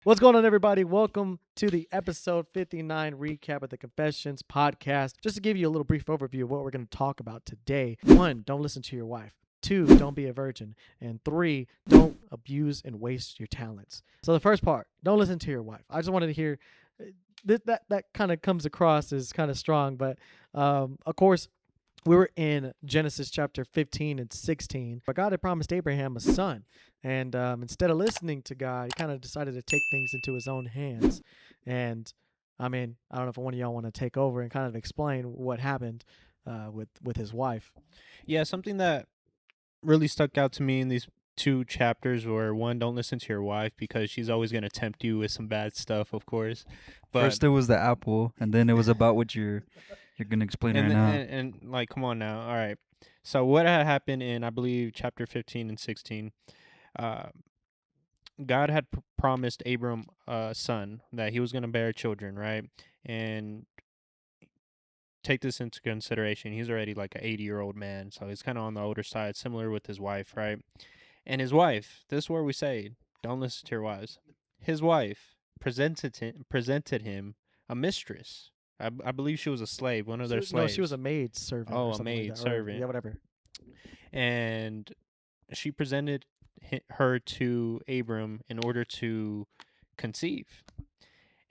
What's going on, everybody? Welcome to the episode 59 recap of the Confessions podcast. Just to give you a little brief overview of what we're going to talk about today. One, don't listen to your wife. Two, don't be a virgin. And three, don't abuse and waste your talents. So the first part, don't listen to your wife. I just wanted to hear that kind of comes across as kind of strong, but of course, we were in Genesis chapter 15 and 16. But God had promised Abraham a son. And instead of listening to God, he kind of decided to take things into his own hands. And I mean, I don't know if one of y'all want to take over and kind of explain what happened with his wife. Yeah, something that really stuck out to me in these two chapters were one, don't listen to your wife because she's always going to tempt you with some bad stuff, of course. But First it was the apple, and then it was about what you're gonna explain right and now. and like, come on now. All right. So what had happened in, I believe, chapter 15 and 16, uh God had promised Abram a son, that he was going to bear children, right? And take this into consideration. He's already like an 80-year-old man, so he's kind of on the older side, similar with his wife, right? And his wife, this is where we say, don't listen to your wives. His wife presented him a mistress. I believe she was a slave, one of their No, slaves. she was a maid servant Oh, or a something like maid that. Or, yeah, servant. whatever. And she presented her to Abram in order to conceive.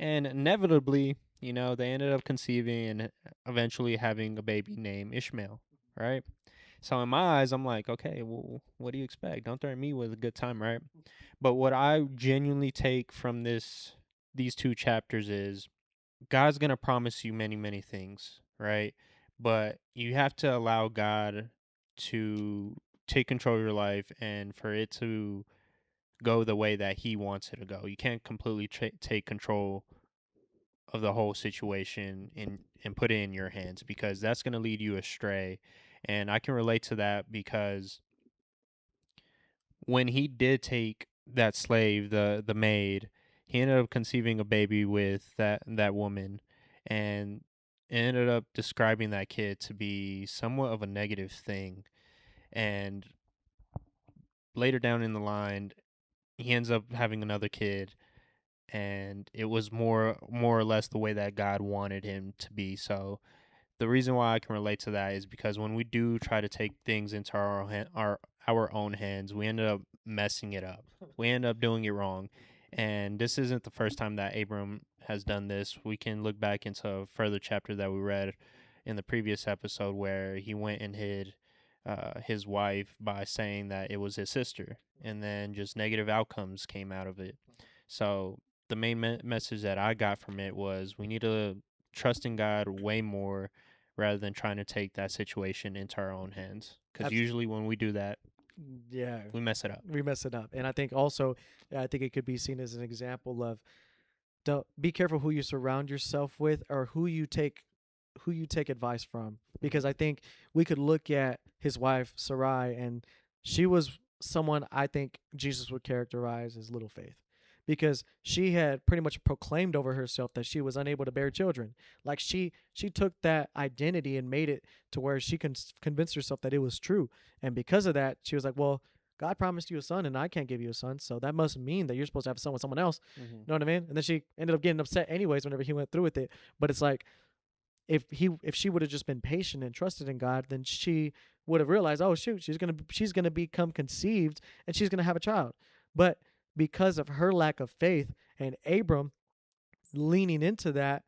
And inevitably, they ended up conceiving and eventually having a baby named Ishmael, right? So in my eyes, I'm like, okay, well, what do you expect? Don't threaten me with a good time, right? But what I genuinely take from these two chapters is God's gonna promise you many, many things, right? But you have to allow God to take control of your life and for it to go the way that He wants it to go. You can't completely take control of the whole situation and put it in your hands, because that's going to lead you astray. And I can relate to that because when he did take that slave, the maid, he ended up conceiving a baby with that woman, and ended up describing that kid to be somewhat of a negative thing. And later down in the line, he ends up having another kid, and it was more or less the way that God wanted him to be. So the reason why I can relate to that is because when we do try to take things into our own hands, we end up messing it up. We end up doing it wrong. And this isn't the first time that Abram has done this. We can look back into a further chapter that we read in the previous episode where he went and hid his wife by saying that it was his sister, and then just negative outcomes came out of it. So the main message that I got from it was we need to trust in God way more rather than trying to take that situation into our own hands. Because usually when we do that, Yeah, we mess it up. we mess it up. And I think also, I think it could be seen as an example of don't be careful who you surround yourself with or who you take advice from, because I think we could look at his wife Sarai, and she was someone I think Jesus would characterize as little faith, because she had pretty much proclaimed over herself that she was unable to bear children. Like she took that identity and made it to where she convinced herself that it was true, and because of that she was like, well, God promised you a son and I can't give you a son, so that must mean that you're supposed to have a son with someone else. Mm-hmm. You know what I mean? And then she ended up getting upset anyways whenever he went through with it. But it's like, if she would have just been patient and trusted in God, then she would have realized, oh shoot, she's gonna become conceived and she's gonna have a child. But because of her lack of faith and Abram leaning into that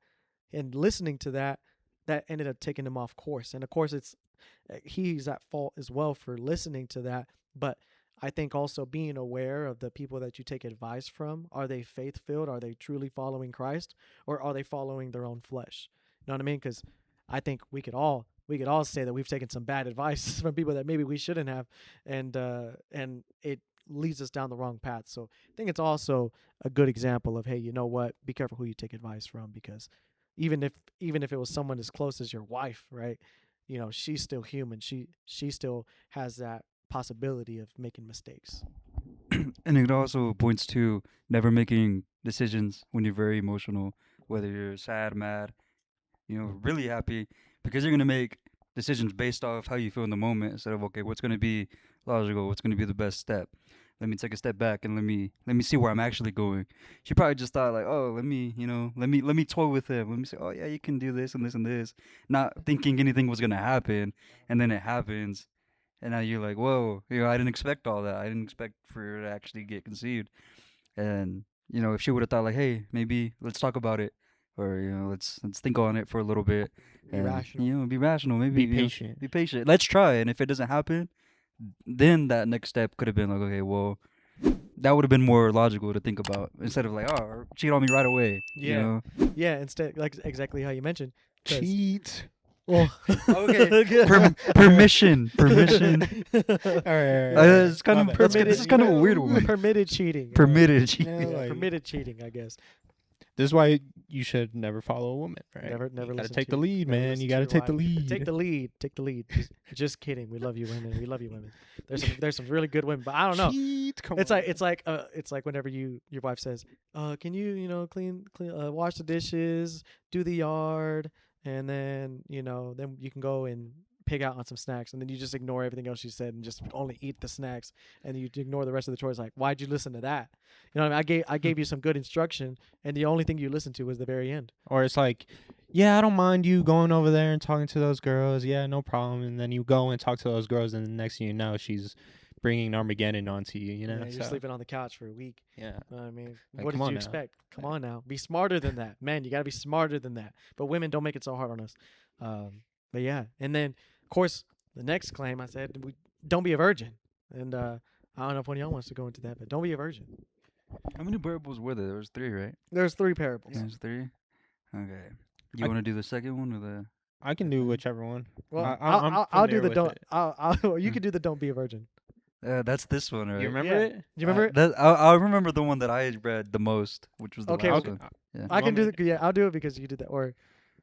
and listening to that, that ended up taking him off course. And of course, it's he's at fault as well for listening to that. But I think also being aware of the people that you take advice from, are they faith filled? Are they truly following Christ, or are they following their own flesh? You know what I mean? Because I think we could all say that we've taken some bad advice from people that maybe we shouldn't have, and it leads us down the wrong path. So I think it's also a good example of, hey, you know what? Be careful who you take advice from, because even if it was someone as close as your wife, right? You know, she's still human. She still has that possibility of making mistakes. And it also points to never making decisions when you're very emotional, whether you're sad, mad, really happy, because you're gonna make decisions based off how you feel in the moment instead of, okay, what's gonna be logical, what's gonna be the best step. let me take a step back and let me see where I'm actually going. She probably just thought like, oh, let me, let me toy with him. Let me say, oh yeah, you can do this and this and this, not thinking anything was gonna happen, and then it happens, and now you're like, whoa, I didn't expect all that. I didn't expect for her to actually get conceived. And if she would have thought like, hey, maybe let's talk about it, or let's think on it for a little bit, Be and rational. be rational, maybe Be patient. be patient. Let's try, and if it doesn't happen, then that next step could have been like, okay, well, that would have been more logical to think about instead of like, oh, cheat on me right away. Yeah. Yeah, instead, like exactly how you mentioned. 'cause- Cheat. Well, Okay. Permission. All right. It's kind of this is kind of a weird one. Permitted cheating. Permitted. Yeah, Yeah, like- permitted cheating, I guess. This is why you should never follow a woman, right? Never You gotta listen take to- the lead, never man. listen You to gotta your take the wife. lead. Take the lead. Take the lead. Just kidding. We love you, women. We love you, women. There's some really good women, but I don't know. Cheat. Come It's on. like whenever your wife says, can you clean wash the dishes, do the yard, and then then you can go and pig out on some snacks, and then you just ignore everything else she said and just only eat the snacks, and you ignore the rest of the chores. Like, why'd you listen to that? You know what I mean? I gave you some good instruction, and the only thing you listened to was the very end. Or it's like, yeah, I don't mind you going over there and talking to those girls. Yeah, no problem. And then you go and talk to those girls, and the next thing you know, she's bringing Armageddon onto you. You know, Yeah, you're So, sleeping on the couch for a week. Yeah. I mean, Like, what come did on you now. expect? Come on now, be smarter than that, man. You got to be smarter than that. But women, don't make it so hard on us. But yeah, and then of course the next claim I said, don't be a virgin, and I don't know if one of y'all wants to go into that, but don't be a virgin. How many parables were there? There was 3, right? There's 3 parables. There's 3. Okay. You I- want to do the second one or the? I can do whichever one. Well, I'm I'll do familiar the with don't. it. You can do the don't be a virgin. That's this one, right? You remember Yeah. it? You remember it? I remember the one that I read the most, which was the Okay, last okay. one. Yeah. I can want do the. Yeah, I'll do it because you did that. Or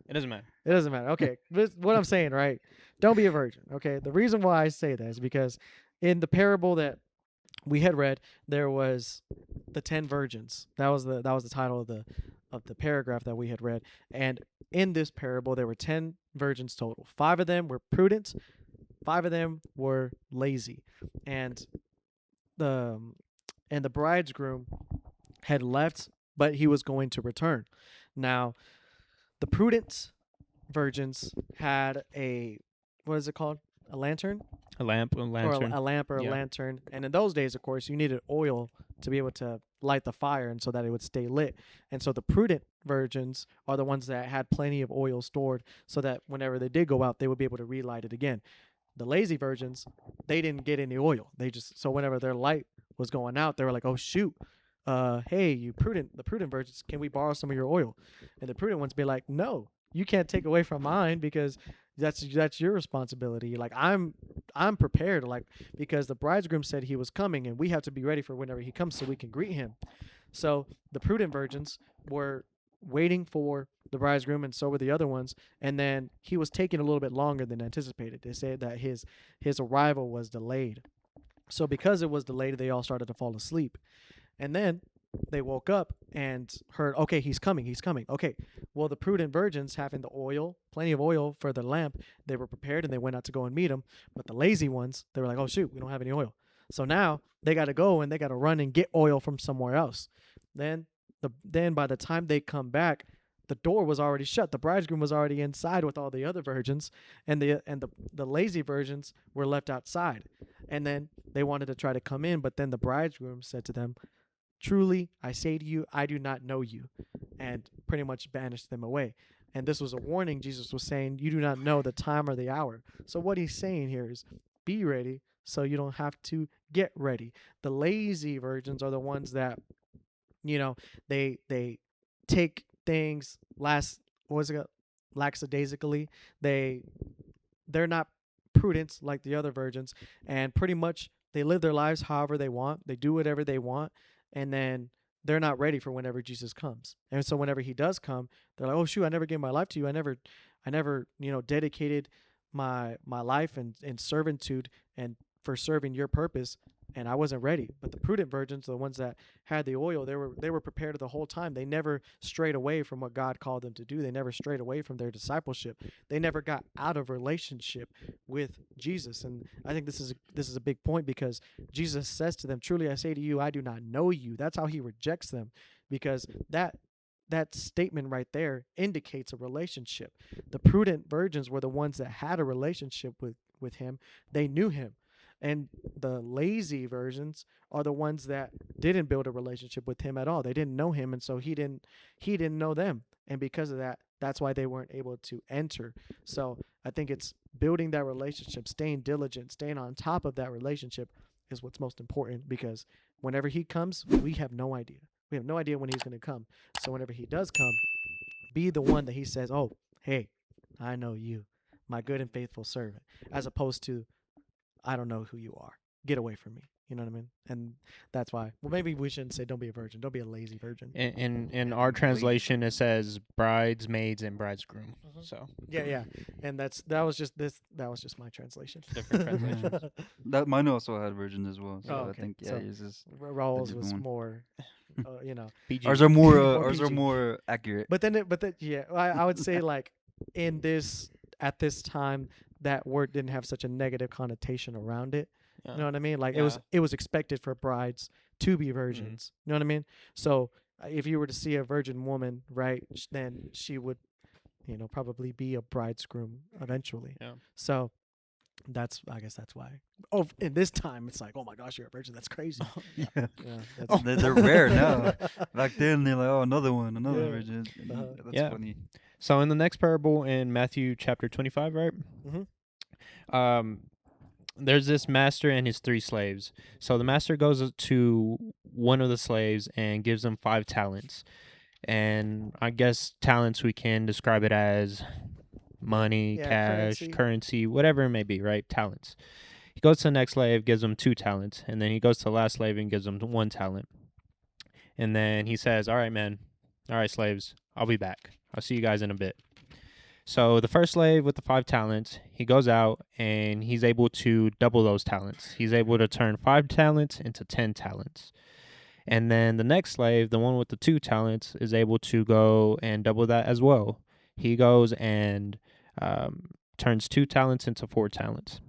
It doesn't matter. it doesn't matter. Okay, this, what I'm saying, right? Don't be a virgin. Okay, the reason why I say that is because in the parable that we had read, there was the 10 virgins. That was the title of the paragraph that we had read. And in this parable, there were 10 virgins total. 5 of them were prudent, 5 of them were lazy, and the bridegroom had left, but he was going to return. Now, the prudent virgins had a, what is it called? A lantern? A lamp, a Or lantern. a lamp or a Yeah. lantern. And in those days, of course, you needed oil to be able to light the fire and so that it would stay lit. And so the prudent virgins are the ones that had plenty of oil stored so that whenever they did go out, they would be able to relight it again. The lazy virgins, they didn't get any oil. They just, so whenever their light was going out, they were like, oh shoot, hey, the prudent virgins, can we borrow some of your oil? And the prudent ones be like, no, you can't take away from mine because that's your responsibility. Like I'm prepared, like, because the bridegroom said he was coming and we have to be ready for whenever he comes so we can greet him. So the prudent virgins were waiting for the bridegroom, and so were the other ones, and then he was taking a little bit longer than anticipated. They said that his arrival was delayed. So because it was delayed, they all started to fall asleep. And then they woke up and heard, okay, he's coming. Okay, well, the prudent virgins, having the oil, plenty of oil for the lamp, they were prepared and they went out to go and meet him. But the lazy ones, they were like, oh shoot, we don't have any oil. So now they got to go and they got to run and get oil from somewhere else. Then by the time they come back, the door was already shut. The bridegroom was already inside with all the other virgins, and the lazy virgins were left outside. And then they wanted to try to come in, but then the bridegroom said to them, truly, I say to you, I do not know you, and pretty much banished them away. And this was a warning Jesus was saying, you do not know the time or the hour. So what he's saying here is, be ready so you don't have to get ready. The lazy virgins are the ones that, they take things lackadaisically. They're not prudent like the other virgins, and pretty much they live their lives however they want. They do whatever they want, and then they're not ready for whenever Jesus comes. And so whenever he does come, they're like, oh shoot, I never gave my life to you. I never dedicated my life and servitude and for serving your purpose. and I wasn't ready. But the prudent virgins, the ones that had the oil, they were prepared the whole time. They never strayed away from what God called them to do. They never strayed away from their discipleship. They never got out of relationship with Jesus. And I think this is a big point, because Jesus says to them, "Truly I say to you, I do not know you." That's how he rejects them, because that statement right there indicates a relationship. The prudent virgins were the ones that had a relationship with him. They knew him. And the lazy virgins are the ones that didn't build a relationship with him at all. They didn't know him, and so he didn't know them. And because of that, that's why they weren't able to enter. So I think it's building that relationship, staying diligent, staying on top of that relationship is what's most important, because whenever he comes, we have no idea. We have no idea when he's going to come. So whenever he does come, be the one that he says, "Oh, hey, I know you, my good and faithful servant," as opposed to, "I don't know who you are. Get away from me." You know what I mean? And that's why. Well, maybe we shouldn't say don't be a virgin. Don't be a lazy virgin. In our translation, it says bridesmaids and bridegroom. Mhm. So Yeah. And that was just my translation. different translations. That mine also had virgin as well. So Oh, okay. I think So yours is Raul's different was one. more, PG. Ours are more More ours are PG. more accurate. But then yeah, I would say, like, at this time, that word didn't have such a negative connotation around it. Yeah. You know what I mean? Like Yeah. it was expected for brides to be virgins. You know what I mean? So if you were to see a virgin woman, right, then she would, probably be a bridegroom eventually. Yeah. So I guess that's why. Oh, in this time, it's like, oh my gosh, you're a virgin. That's crazy. Yeah. Yeah, that's, They're rare now. Back then, they're like, oh, another Yeah. virgin. Uh-huh. That's Yeah. funny. So in the next parable in Matthew chapter 25, right? Mhm. There's this master and his 3 slaves. So the master goes to one of the slaves and gives him 5 talents. And I guess talents, we can describe it as money, Yeah, cash, currency, whatever it may be, right? Talents. He goes to the next slave, gives him 2 talents, and then he goes to the last slave and gives him 1 talent. And then he says, "All right, man. All right, slaves. I'll be back. I'll see you guys in a bit." So the first slave with the 5 talents, he goes out and he's able to double those talents. He's able to turn 5 talents into 10 talents. And then the next slave, the one with the 2 talents, is able to go and double that as well. He goes and turns 2 talents into 4 talents.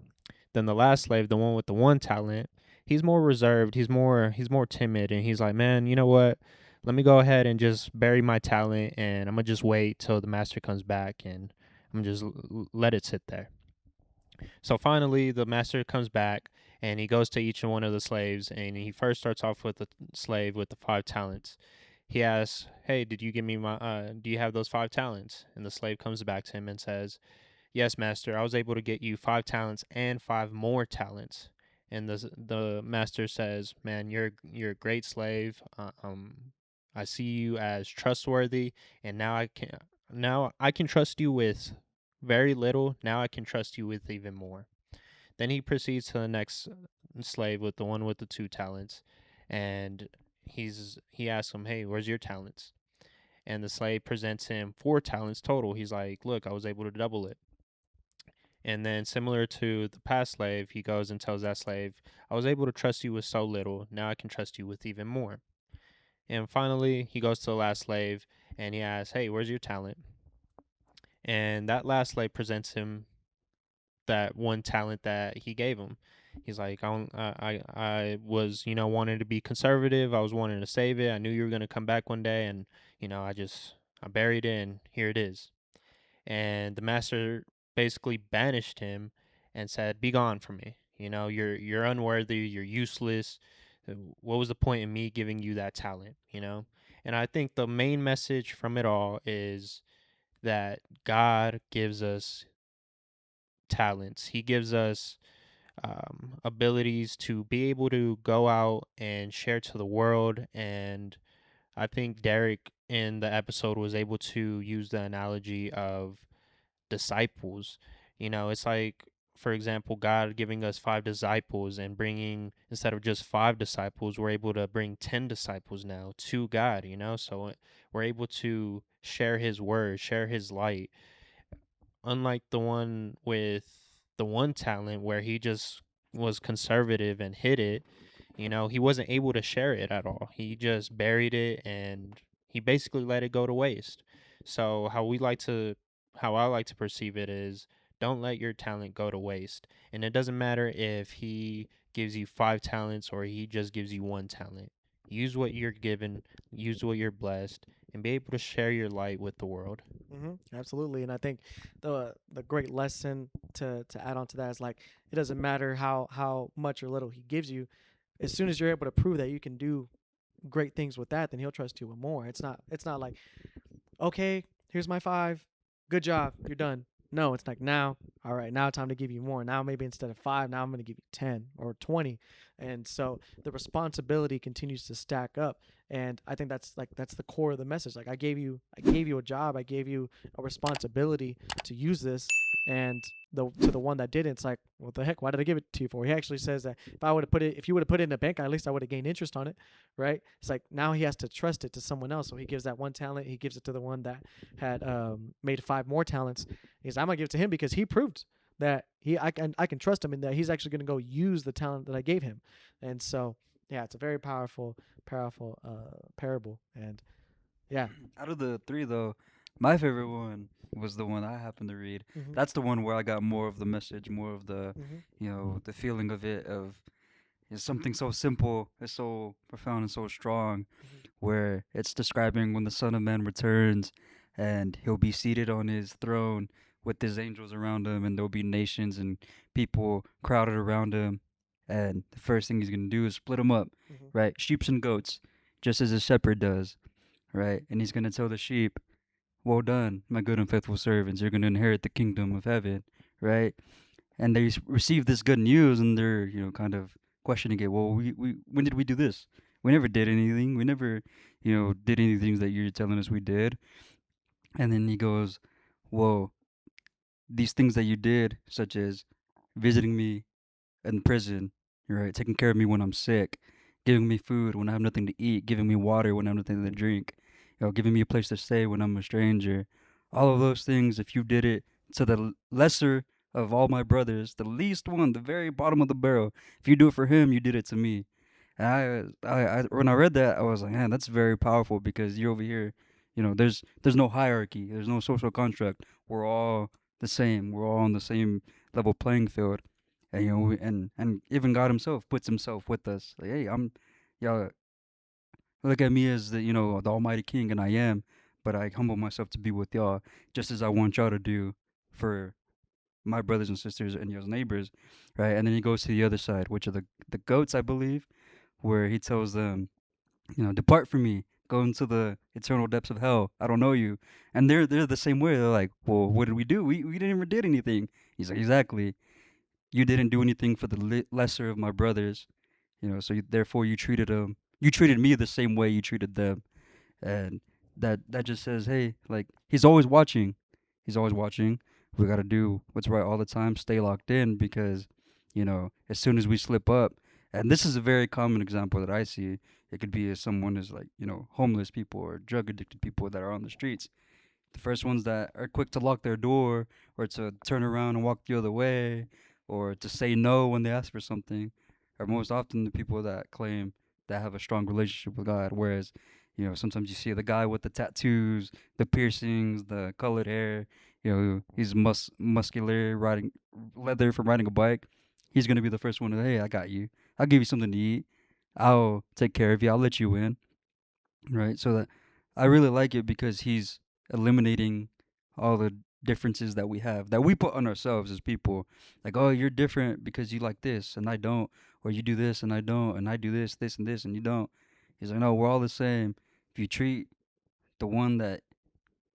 Then the last slave, the one with the 1 talent, he's more reserved. He's more timid, and he's like, "Man, you know what? Let me go ahead and just bury my talent, and I'm gonna just wait till the master comes back, and I'm just let it sit there." So finally, the master comes back, and he goes to each one of the slaves, and he first starts off with the slave with the 5 talents. He asks, "Hey, did you give me my? Do you have those 5 talents?" And the slave comes back to him and says, "Yes, master. I was able to get you 5 talents and 5 more talents." And the master says, "Man, you're a great slave. I see you as trustworthy, and now I can trust you with very little. Now I can trust you with even more." Then he proceeds to the next slave with the one with the 2 talents, and he asks him, "Hey, where's your talents?" And the slave presents him 4 talents total. He's like, "Look, I was able to double it." And then, similar to the past slave, he goes and tells that slave, "I was able to trust you with so little. Now I can trust you with even more." And finally, he goes to the last slave and he asks, "Hey, where's your talent?" And that last slave presents him that 1 talent that he gave him. He's like, I was, wanting to be conservative. I was wanting to save it. I knew you were going to come back one day, and, I buried it, and here it is." And the master basically banished him and said, "Be gone from me. You're unworthy. You're useless. What was the point in me giving you that talent?" And I think the main message from it all is that God gives us talents. He gives us abilities to be able to go out and share to the world. And I think Derek in the episode was able to use the analogy of disciples. It's like, for example, God giving us 5 disciples and bringing, instead of just 5 disciples, we're able to bring 10 disciples now to God, so we're able to share his word, share his light. Unlike the one with the 1 talent where he just was conservative and hid it, He wasn't able to share it at all. He just buried it and he basically let it go to waste. So how I like to perceive it is, don't let your talent go to waste. And it doesn't matter if he gives you 5 talents or he just gives you 1 talent. Use what you're given, use what you're blessed, and be able to share your light with the world. Absolutely, and I think the great lesson to add on to that is like it doesn't matter how much or little he gives you, as soon as you're able to prove that you can do great things with that, then he'll trust you with more. It's not like, okay, here's my 5, good job, you're done. No, it's like now, all right, now time to give you more. Now maybe instead of 5, now I'm going to give you 10 or 20, and so the responsibility continues to stack up. And I think that's the core of the message. Like I gave you a job, I gave you a responsibility to use this, and to the one that didn't, it's like, what the heck? Why did I give it to you for? He actually says that if you would have put it in a bank, at least I would have gained interest on it, right? It's like now he has to trust it to someone else. So he gives that 1 talent, he gives it to the one that had made 5 more talents. He's, I'm gonna give it to him because he proved that I can trust him and that he's actually gonna go use the talent that I gave him. And so yeah, it's a very powerful parable. And yeah. Out of the three, though, my favorite one was the one I happened to read. Mm-hmm. That's the one where I got more of the message, more of the, Mm-hmm. the feeling of it, of it's something so simple, it's so profound and so strong, where it's describing when the Son of Man returns and he'll be seated on his throne with his angels around him, and there'll be nations and people crowded around him. And the first thing he's going to do is split them up, Mm-hmm. right? Sheep and goats, just as a shepherd does, right? And he's going to tell the sheep, well done, my good and faithful servants. You're going to inherit the kingdom of heaven, right? And they receive this good news, and they're kind of questioning it. Well, we when did we do this? We never did anything. We never did any things that you're telling us we did. And then he goes, well, these things that you did, such as visiting me in prison, right, taking care of me when I'm sick, giving me food when I have nothing to eat, giving me water when I have nothing to drink, giving me a place to stay when I'm a stranger. All of those things, if you did it to the lesser of all my brothers, the least one, the very bottom of the barrel, if you do it for him, you did it to me. And when I read that, I was like, man, that's very powerful, because you're over here, there's no hierarchy, there's no social construct. We're all the same. We're all on the same level playing field. And and even God Himself puts Himself with us. Like, hey, y'all look at me as the Almighty King, and I am, but I humble myself to be with y'all, just as I want y'all to do for my brothers and sisters and your neighbors, right? And then He goes to the other side, which are the goats, I believe, where He tells them, depart from me, go into the eternal depths of hell. I don't know you. And they're the same way. They're like, well, what did we do? We didn't even did anything. He's like, exactly. You didn't do anything for the lesser of my brothers, so therefore you treated them. You treated me the same way you treated them, and that just says, hey, like He's always watching. He's always watching. We got to do what's right all the time. Stay locked in, because, as soon as we slip up, and this is a very common example that I see. It could be as someone as like homeless people or drug addicted people that are on the streets. The first ones that are quick to lock their door, or to turn around and walk the other way, or to say no when they ask for something, are most often the people that claim that have a strong relationship with God. Whereas, sometimes you see the guy with the tattoos, the piercings, the colored hair, he's muscular, riding leather from riding a bike. He's gonna be the first one to, hey, I got you. I'll give you something to eat. I'll take care of you. I'll let you in, right? So that I really like it, because he's eliminating all the differences that we have, that we put on ourselves as people. Like, oh, you're different because you like this and I don't, or you do this and I don't, and I do this and this and you don't. He's like, no, we're all the same. If you treat the one that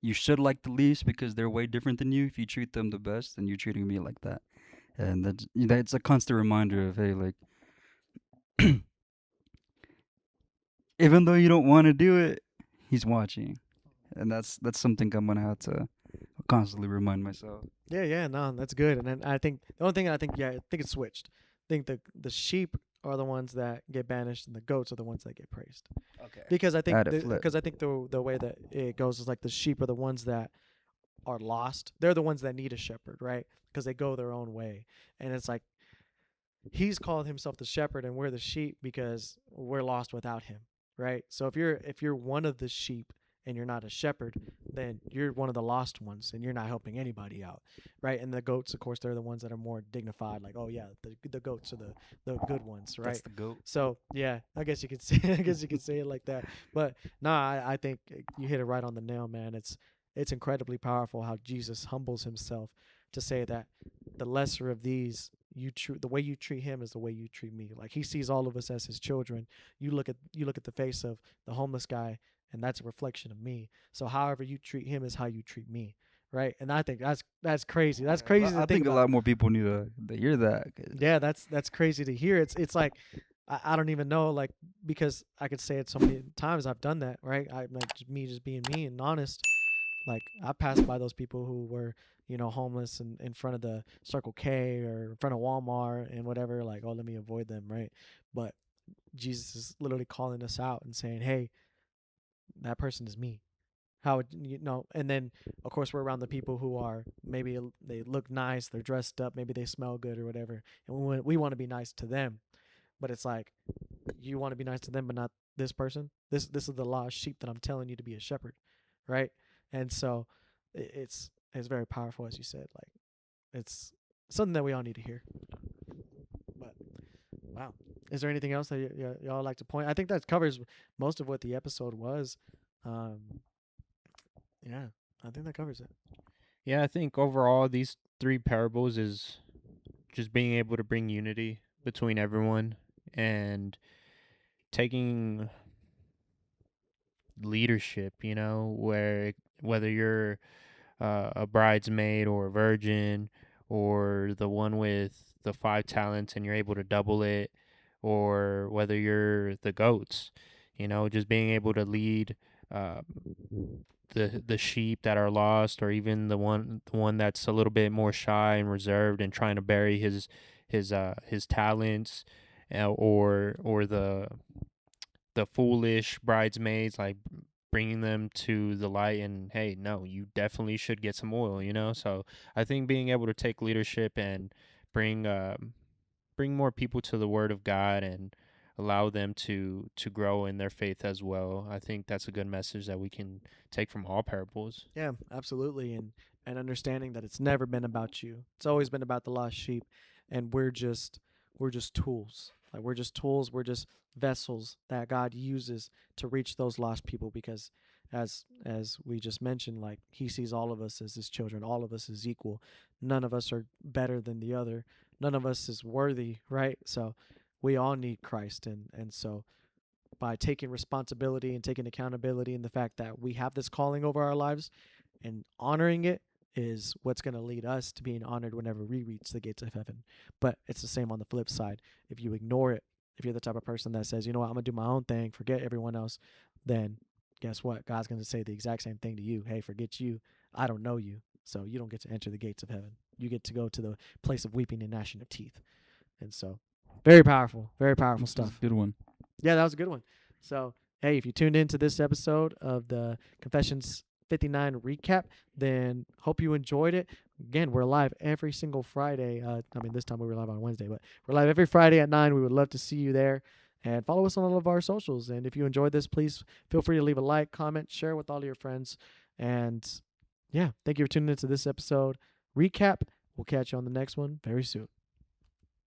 you should like the least because they're way different than you, if you treat them the best, then you're treating me like that. And that's a constant reminder of, hey, like, even though you don't want to do it, He's watching. And that's something I'm gonna have to constantly remind myself. Yeah, no, that's good. And then I think the only thing I think it's switched. I think the sheep are the ones that get banished, and the goats are the ones that get praised. Okay. Because I think Had it flipped. the way that it goes is like the sheep are the ones that are lost. They're the ones that need a shepherd, right? Because they go their own way, and it's like he's called himself the shepherd and we're the sheep because we're lost without him, right? So if you're one of the sheep and you're not a shepherd, then you're one of the lost ones and you're not helping anybody out, right? And the goats, of course, they're the ones that are more dignified, like, oh yeah, the goats are the good ones, right? That's the goat. So yeah, I guess you could say I guess you could say it like that. But I think you hit it right on the nail, man. It's incredibly powerful how Jesus humbles himself to say that the lesser of these, the way you treat him is the way you treat me. Like he sees all of us as his children. You look at the face of the homeless guy, and that's a reflection of me. So however you treat him is how you treat me, right? And I think that's crazy. That's crazy to I think think a about. lot more people need to hear that. 'Cause Yeah, that's crazy to hear. It's like I don't even know, like, because I could say it so many times I've done that, right? I like just being me and honest. Like I passed by those people who were, homeless and in front of the Circle K or in front of Walmart and whatever, like, oh, let me avoid them, right? But Jesus is literally calling us out and saying, hey, that person is me. How would you know? And then, of course, we're around the people who are maybe they look nice, they're dressed up, maybe they smell good or whatever, and we want to be nice to them. But it's like you want to be nice to them, but not this person. This is the lost sheep that I'm telling you to be a shepherd, right? And so it's very powerful, as you said. Like it's something that we all need to hear. But wow, is there anything else that y'all like to point? I think that covers most of what the episode was. Um, yeah, I think that covers it. Yeah, I think overall these three parables is just being able to bring unity between everyone and taking leadership, where whether you're a bridesmaid or a virgin or the one with the 5 talents and you're able to double it, or whether you're the goats, just being able to lead uh, the sheep that are lost, or even the one that's a little bit more shy and reserved and trying to bury his talents, or the foolish bridesmaids, like bringing them to the light and, hey, no, you definitely should get some oil, So I think being able to take leadership and bring bring more people to the Word of God and allow them to grow in their faith as well. I think that's a good message that we can take from all parables. Yeah, absolutely, and understanding that it's never been about you. It's always been about the lost sheep, and we're just tools. Like we're just tools. We're just vessels that God uses to reach those lost people. Because as we just mentioned, like He sees all of us as His children. All of us is equal. None of us are better than the other. None of us is worthy, right? So we all need Christ, and so by taking responsibility and taking accountability in the fact that we have this calling over our lives and honoring it is what's going to lead us to being honored whenever we reach the gates of heaven. But it's the same on the flip side. If you ignore it, if you're the type of person that says, you know what, I'm going to do my own thing, forget everyone else, then guess what? God's going to say the exact same thing to you. Hey, forget you. I don't know you. So you don't get to enter the gates of heaven. You get to go to the place of weeping and gnashing of teeth. And so very powerful This is stuff. a good one. Yeah, that was a good one. So, hey, if you tuned into this episode of the Confessions 59 recap, then hope you enjoyed it. Again, we're live every single Friday. This time we were live on Wednesday, but we're live every Friday at 9. We would love to see you there. And follow us on all of our socials. And if you enjoyed this, please feel free to leave a like, comment, share with all of your friends. And yeah, thank you for tuning into this episode recap. We'll catch you on the next one very soon.